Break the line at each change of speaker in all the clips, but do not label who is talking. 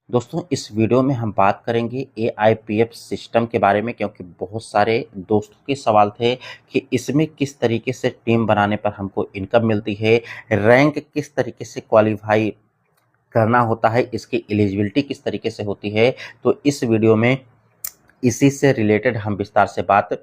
दोस्तों इस वीडियो में हम बात करेंगे एआईपीएफ सिस्टम के बारे में क्योंकि बहुत सारे दोस्तों के सवाल थे कि इसमें किस तरीके से टीम बनाने पर हमको इनकम मिलती है, रैंक किस तरीके से क्वालिफाई करना होता है, इसकी एलिजिबिलिटी किस तरीके से होती है। तो इस वीडियो में इसी से रिलेटेड हम विस्तार से बात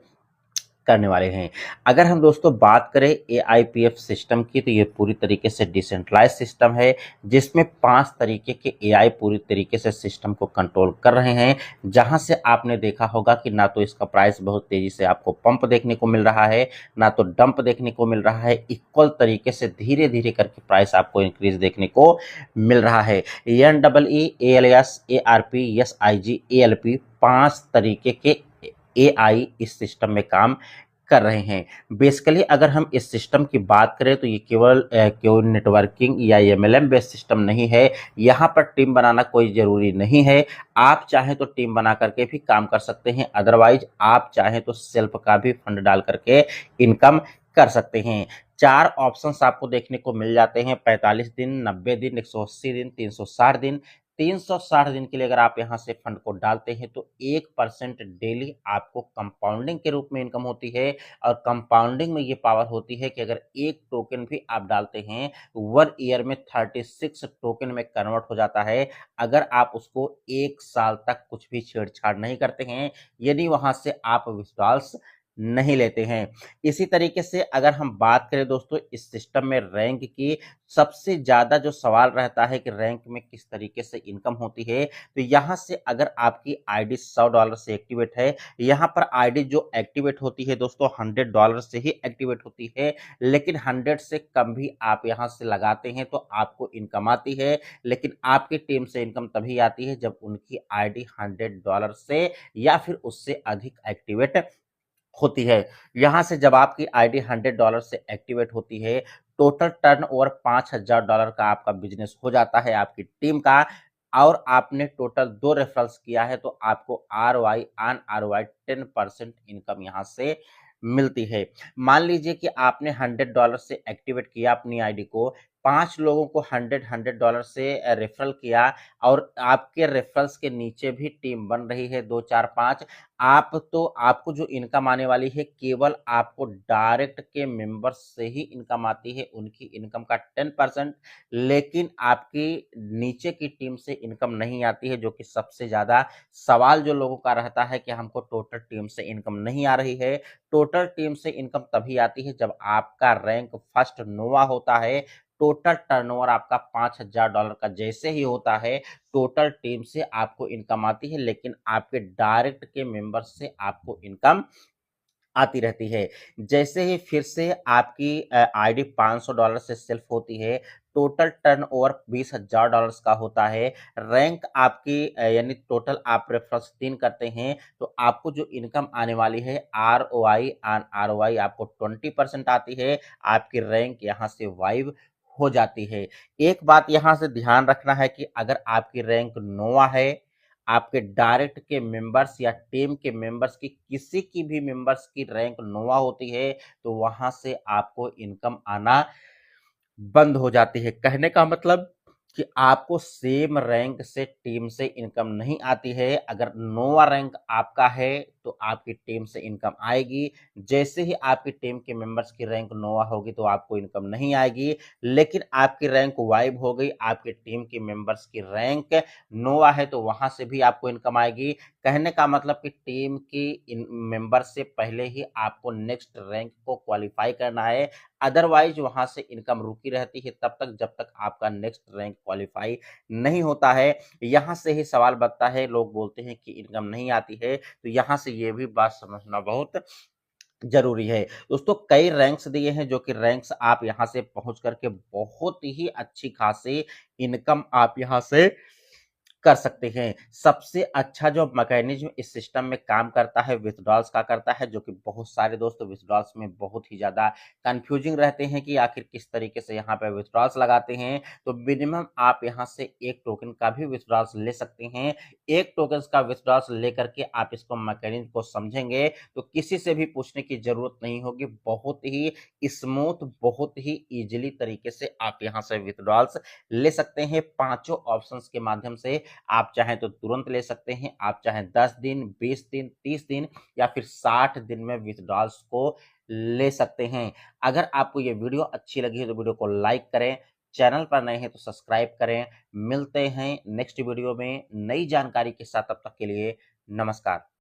करने वाले हैं। अगर हम दोस्तों बात करें एआईपीएफ सिस्टम की तो ये पूरी तरीके से डिसेंट्रलाइज सिस्टम है जिसमें 5 तरीके के एआई पूरी तरीके से सिस्टम को कंट्रोल कर रहे हैं। जहां से आपने देखा होगा कि ना तो इसका प्राइस बहुत तेजी से आपको पंप देखने को मिल रहा है, ना तो डंप देखने को मिल रहा है। इक्वल तरीके से धीरे-धीरे करके प्राइस आपको इंक्रीज देखने को मिल रहा है। NW ALS ARP SIG ALP 5 तरीके के एआई इस सिस्टम में काम कर रहे हैं। बेसिकली अगर हम इस सिस्टम की बात करें तो ये केवल नेटवर्किंग या एमएलएम बेस्ड सिस्टम नहीं है। यहाँ पर टीम बनाना कोई ज़रूरी नहीं है। आप चाहें तो टीम बना करके भी काम कर सकते हैं, अदरवाइज आप चाहें तो सेल्फ का भी फंड डाल करके इनकम कर सकते हैं। 4 ऑप्शंस आपको देखने को मिल जाते हैं, 45 दिन, 90 दिन, 180 दिन, 360 दिन। 360 दिन के लिए अगर आप यहाँ से फंड को डालते हैं तो 1% डेली आपको कंपाउंडिंग के रूप में इनकम होती है। और कंपाउंडिंग में ये पावर होती है कि अगर एक टोकन भी आप डालते हैं 1 ईयर में 36 टोकन में कन्वर्ट हो जाता है, अगर आप उसको 1 साल तक कुछ भी छेड़छाड़ नहीं करते हैं, यदि वहां से आप विड्रॉल्स नहीं लेते हैं। इसी तरीके से अगर हम बात करें दोस्तों इस सिस्टम में रैंक की, सबसे ज़्यादा जो सवाल रहता है कि रैंक में किस तरीके से इनकम होती है, तो यहाँ से अगर आपकी आईडी $100 से एक्टिवेट है, यहाँ पर आईडी जो एक्टिवेट होती है दोस्तों $100 से ही एक्टिवेट होती है, लेकिन 100 से कम भी आप यहाँ से लगाते हैं तो आपको इनकम आती है। लेकिन आपकी टीम से इनकम तभी आती है जब उनकी आईडी $100 से या फिर उससे अधिक एक्टिवेट होती है। यहाँ से जब आपकी आईडी $100 से एक्टिवेट होती है, टोटल टर्नओवर $5000 का आपका बिजनेस हो जाता है आपकी टीम का। और आपने टोटल 2 रेफरल्स किया है तो आपको आरओआई ऑन आरओआई 10% इनकम यहाँ से मिलती है। मान लीजिए कि आपने $100 से एक्टिवेट किया अपनी आईडी को, 5 लोगों को 100 से रेफरल किया और आपके रेफरल्स के नीचे भी टीम बन रही है 2, 4, 5। आपको जो इनकम आने वाली है केवल आपको डायरेक्ट के मेंबर्स से ही इनकम आती है, उनकी इनकम का 10%। लेकिन आपकी नीचे की टीम से इनकम नहीं आती है, जो कि सबसे ज़्यादा सवाल जो लोगों का रहता है कि हमको टोटल टीम से इनकम नहीं आ रही है। टोटल टीम से इनकम तभी आती है जब आपका रैंक फर्स्ट नोवा होता है। टोटल टर्नओवर आपका $5000 का जैसे ही होता है, टोटल टीम से आपको इनकम आती है, लेकिन आपके डायरेक्ट के मेंबर से आपको इनकम आती रहती है। जैसे ही फिर से आपकी आईडी $500 से सेल्फ होती है, टोटल टर्नओवर $20000 का होता है। रैंक आपकी यानी टोटल आप रेफरल्स 3 करते हैं तो आपको जो इनकम आने वाली है आरओआई ऑन आरओआई आपको 20% आती है। आपकी रैंक यहाँ से वाइव हो जाती है। एक बात यहाँ से ध्यान रखना है कि अगर आपकी रैंक नोवा है, आपके डायरेक्ट के मेंबर्स या टीम के मेंबर्स की किसी की भी मेंबर्स की रैंक नोवा होती है तो वहां से आपको इनकम आना बंद हो जाती है। कहने का मतलब कि आपको सेम रैंक से टीम से इनकम नहीं आती है। अगर नोवा रैंक आपका है तो आपकी टीम से इनकम आएगी। जैसे ही आपकी टीम के मेंबर्स की रैंक नोवा होगी तो आपको इनकम नहीं आएगी। लेकिन आपकी रैंक वाइब हो गई, आपकी टीम के मेंबर्स की रैंक नोवा है तो वहां से भी आपको इनकम आएगी। कहने का मतलब कि टीम की मेंबर से पहले ही आपको नेक्स्ट रैंक को क्वालिफाई करना है, अदरवाइज वहां से इनकम रुकी रहती है तब तक जब तक आपका नेक्स्ट रैंक क्वालिफाई नहीं होता है। यहाँ से ही सवाल बनता है, लोग बोलते हैं कि इनकम नहीं आती है, तो यहाँ से ये भी बात समझना बहुत जरूरी है। दोस्तों कई रैंक्स दिए हैं जो कि रैंक्स आप यहाँ से पहुंच करके बहुत ही अच्छी खासी इनकम आप यहाँ से कर सकते हैं। सबसे अच्छा जो मैकेनिज्म इस सिस्टम में काम करता है विथड्रॉल्स का करता है, जो कि बहुत सारे दोस्त विथड्रॉल्स में बहुत ही ज़्यादा कंफ्यूजिंग रहते हैं कि आखिर किस तरीके से यहाँ पे विथड्रॉल्स लगाते हैं। तो मिनिमम आप यहाँ से 1 टोकन का भी विथड्रॉल्स ले सकते हैं। 1 टोकन का विथड्रॉल्स लेकर के आप इसको मैकेनिज्म को समझेंगे तो किसी से भी पूछने की ज़रूरत नहीं होगी। बहुत ही स्मूथ, बहुत ही ईजिली तरीके से आप यहाँ से विथड्रॉल्स ले सकते हैं पाँचों ऑप्शंस के माध्यम से। आप चाहें तो तुरंत ले सकते हैं, आप चाहें 10 दिन, 20 दिन, 30 दिन या फिर 60 दिन में विथड्रॉल्स को ले सकते हैं। अगर आपको ये वीडियो अच्छी लगी है तो वीडियो को लाइक करें, चैनल पर नए हैं तो सब्सक्राइब करें। मिलते हैं नेक्स्ट वीडियो में नई जानकारी के साथ, तब तक के लिए नमस्कार।